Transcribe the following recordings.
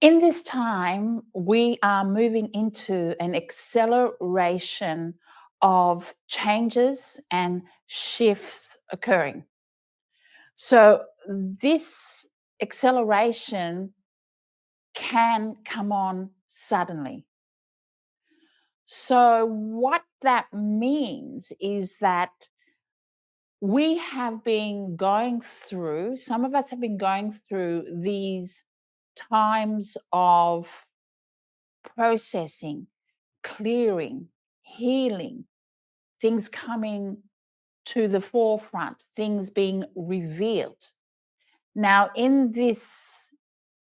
In this time, we are moving into an acceleration of changes and shifts occurring. So, this acceleration can come on suddenly. So, what that means is that we have been going through, some of us have been going through these times of processing, clearing, healing, things coming to the forefront, things being revealed. Now, in this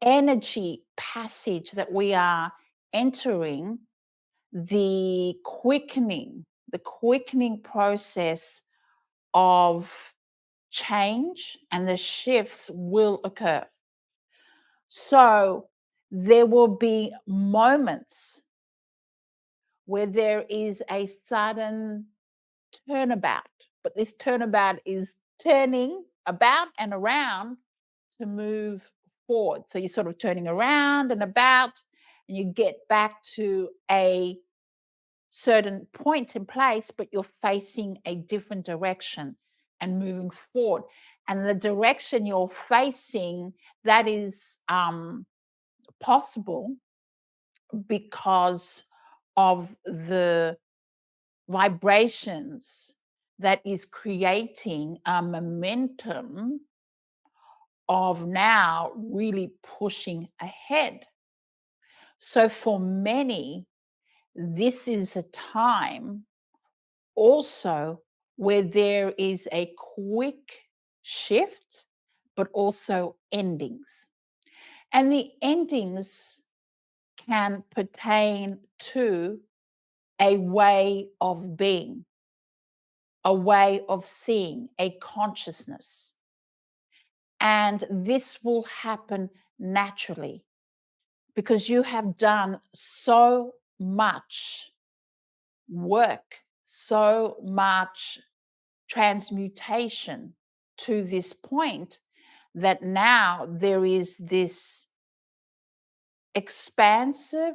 energy passage that we are entering, the quickening process of change and the shifts will occur. So, there will be moments where there is a sudden turnabout, but this turnabout is turning about and around to move forward. So you're sort of turning around and about, and you get back to a certain point in place, but you're facing a different direction and moving forward. And the direction you're facing, that is possible because of the vibrations that is creating a momentum of now really pushing ahead. So for many, this is a time also where there is a quick shift, but also endings. And the endings can pertain to a way of being, a way of seeing, a consciousness. And this will happen naturally because you have done so much work, so much transmutation to this point that now there is this expansive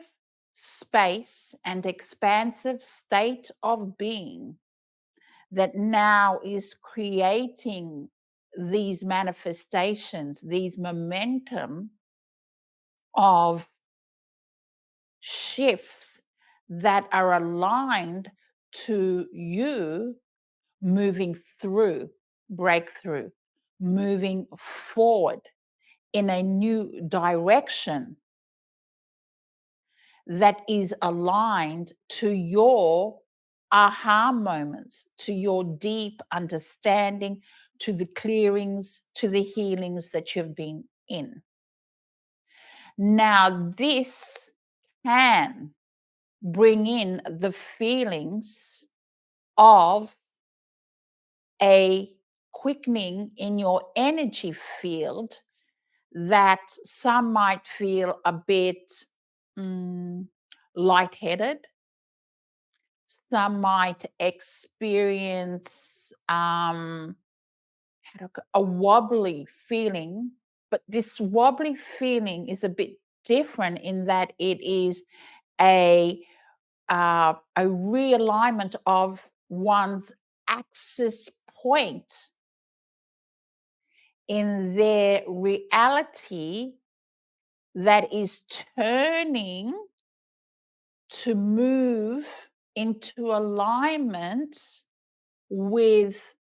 space and expansive state of being that now is creating these manifestations, these momentum of shifts that are aligned to you moving through breakthrough, moving forward in a new direction that is aligned to your aha moments, to your deep understanding, to the clearings, to the healings that you've been in. Now, this can bring in the feelings of a quickening in your energy field that some might feel a bit mm, lightheaded. Some might experience a wobbly feeling, but this wobbly feeling is a bit different in that it is a realignment of one's axis point in their reality that is turning to move into alignment with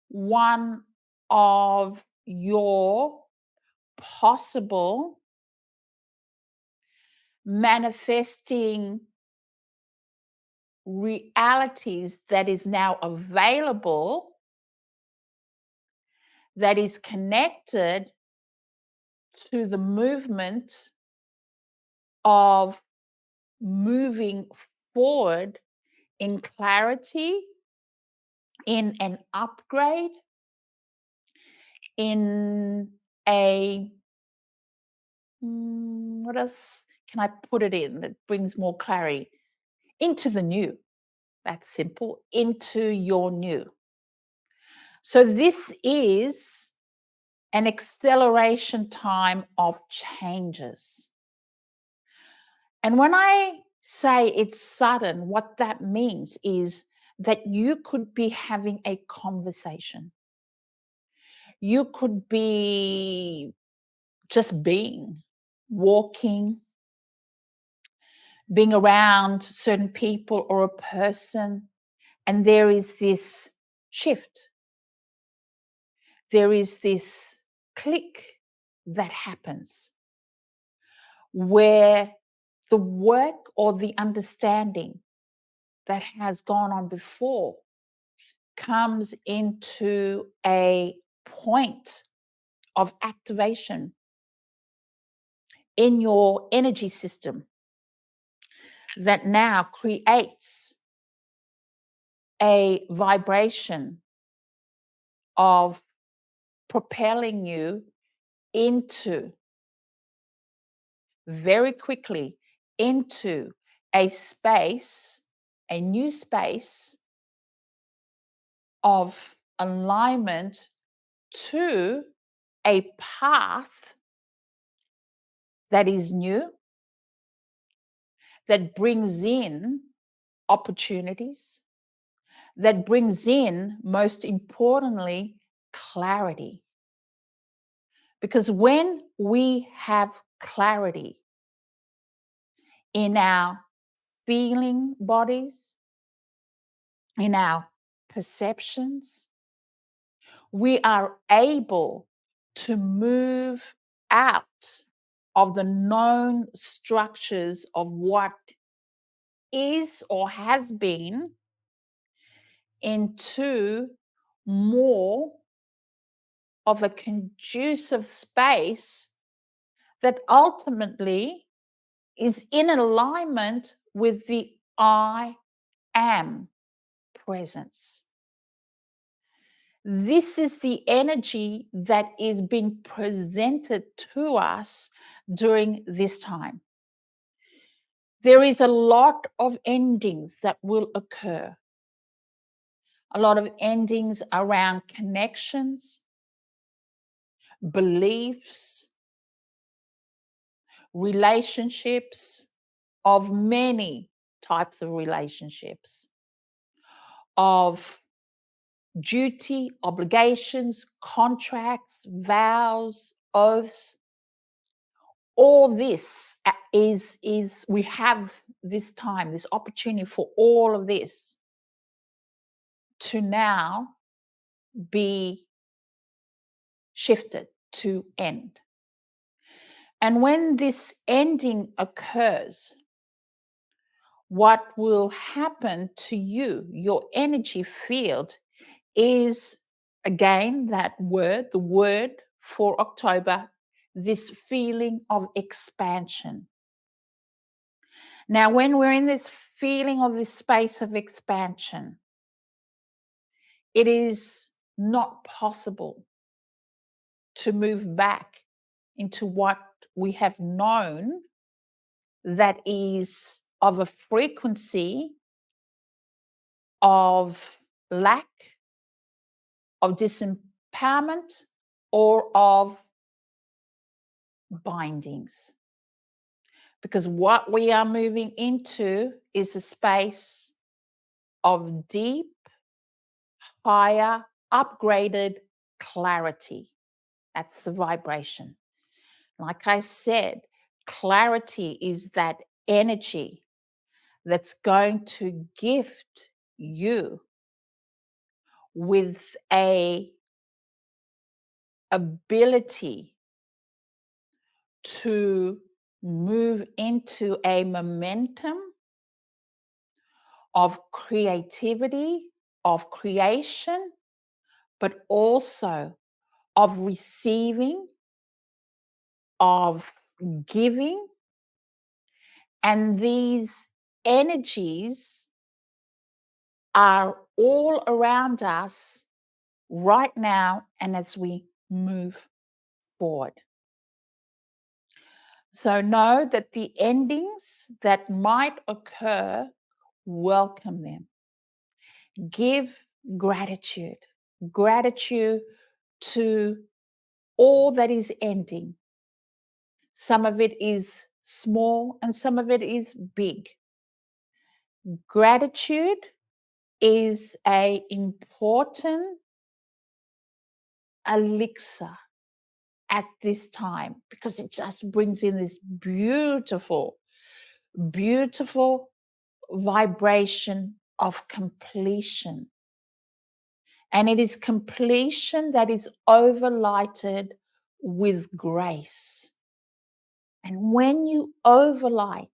one of your possible manifesting realities that is now available, that is connected to the movement of moving forward in clarity, in an upgrade, in a what else can I put it in that brings more clarity? Into the new. That's simple. Into your new. So this is an acceleration time of changes. And when I say it's sudden, what that means is that you could be having a conversation. You could be just walking, being around certain people or a person, and there is this shift. There is this click that happens where the work or the understanding that has gone on before comes into a point of activation in your energy system that now creates a vibration of propelling you into very quickly into a space, a new space of alignment to a path that is new, that brings in opportunities, that brings in, most importantly, clarity. Because when we have clarity in our feeling bodies, in our perceptions, we are able to move out of the known structures of what is or has been into more of a conducive space that ultimately is in alignment with the I am presence. This is the energy that is being presented to us during this time. There is a lot of endings that will occur, a lot of endings around connections, beliefs, relationships, of many types of relationships, of duty, obligations, contracts, vows, oaths. All this is we have this time, this opportunity for all of this to now be shifted to end. And when this ending occurs, what will happen to you, your energy field, is again that word, the word for October, this feeling of expansion. Now, when we're in this feeling of this space of expansion, it is not possible to move back into what we have known that is of a frequency of lack, of disempowerment, or of bindings. Because what we are moving into is a space of deep, higher, upgraded clarity. That's the vibration. Like I said, clarity is that energy that's going to gift you with a ability to move into a momentum of creativity, of creation, but also of receiving, of giving. And these energies are all around us right now and as we move forward. So know that the endings that might occur, welcome them. Give gratitude, gratitude to all that is ending. Some of it is small, and some of it is big. Gratitude is a important elixir at this time because it just brings in this beautiful, beautiful vibration of completion. And it is completion that is overlighted with grace. And when you overlight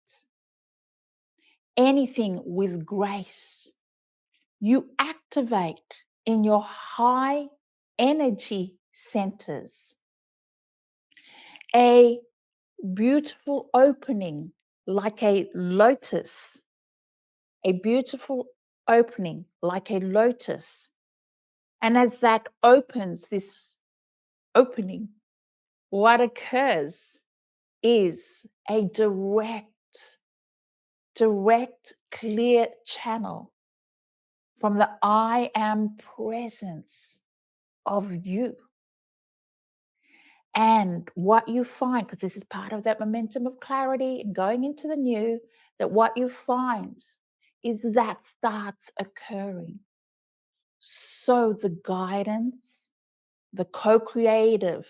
anything with grace, you activate in your high energy centers a beautiful opening like a lotus, a beautiful opening like a lotus. And as that opens, this opening, what occurs is a direct, clear channel from the I am presence of you. And what you find, because this is part of that momentum of clarity and going into the new, that what you find is that starts occurring. So the guidance, the co-creative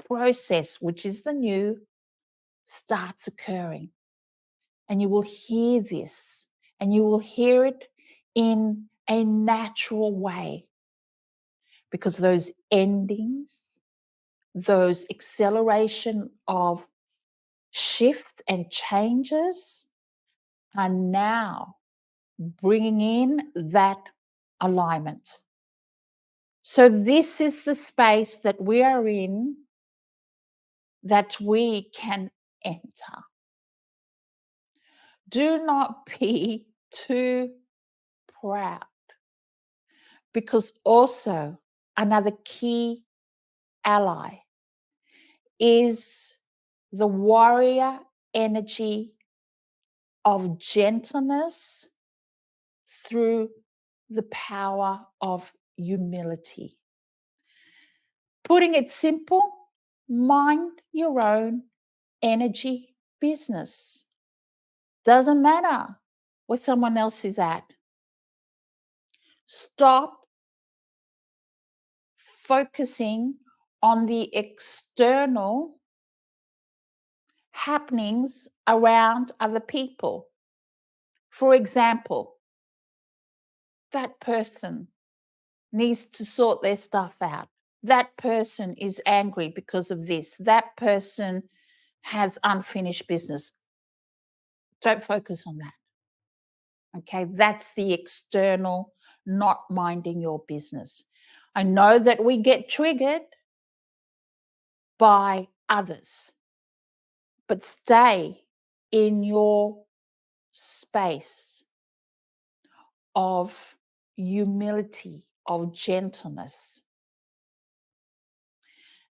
process, which is the new, starts occurring. And you will hear this, and you will hear it in a natural way, because those endings, those acceleration of shifts and changes are now bringing in that alignment. So this is the space that we are in, that we can enter. Do not be too proud, because also another key ally is the warrior energy of gentleness through the power of humility. Putting it simple, mind your own energy business. Doesn't matter where someone else is at. Stop focusing on the external happenings around other people. For example, that person needs to sort their stuff out. That person is angry because of this. That person has unfinished business. Don't focus on that. Okay, that's the external, not minding your business. I know that we get triggered by others, but stay in your space of humility, of gentleness,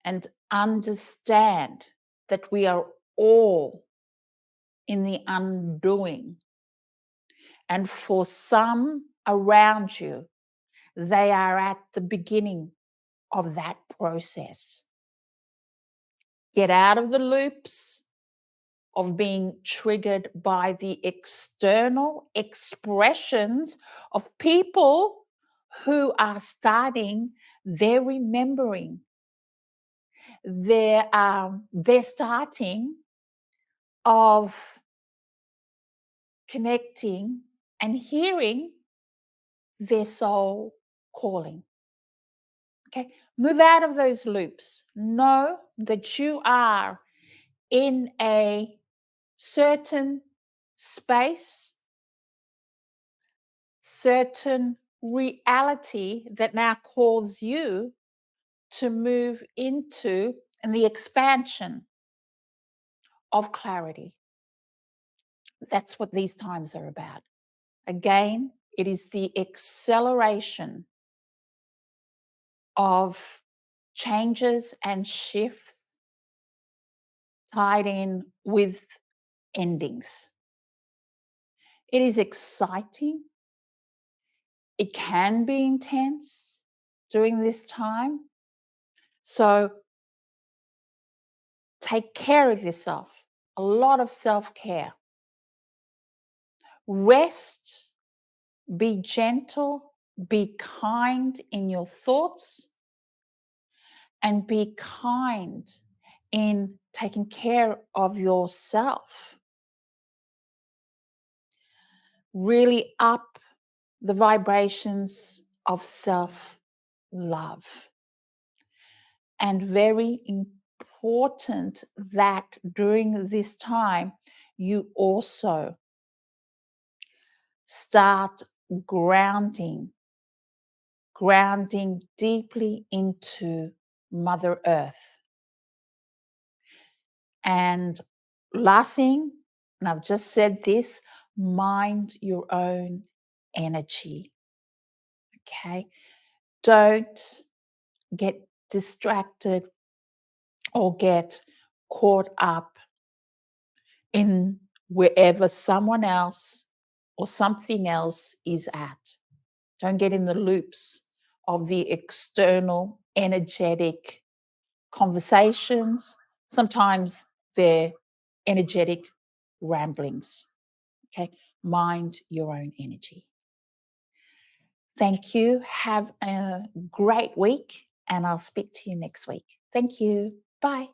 and understand that we are all in the undoing. And for some around you, they are at the beginning of that process. Get out of the loops of being triggered by the external expressions of people who are starting their remembering. They're starting of connecting and hearing their soul calling. Okay, move out of those loops. Know that you are in a certain space, certain reality that now calls you to move into and the expansion of clarity. That's what these times are about. Again, it is the acceleration of changes and shifts tied in with endings. It is exciting. It can be intense during this time. So take care of yourself. a lot of self-care. Rest, be gentle, be kind in your thoughts, and be kind in taking care of yourself. Really up the vibrations of self love. And very important that during this time, you also start grounding, grounding deeply into Mother Earth. And last thing, and I've just said this, mind your own energy. Okay. Don't get distracted or get caught up in wherever someone else or something else is at. Don't get in the loops of the external energetic conversations. Sometimes they're energetic ramblings. Okay. Mind your own energy. Thank you. Have a great week, and I'll speak to you next week. Thank you. Bye.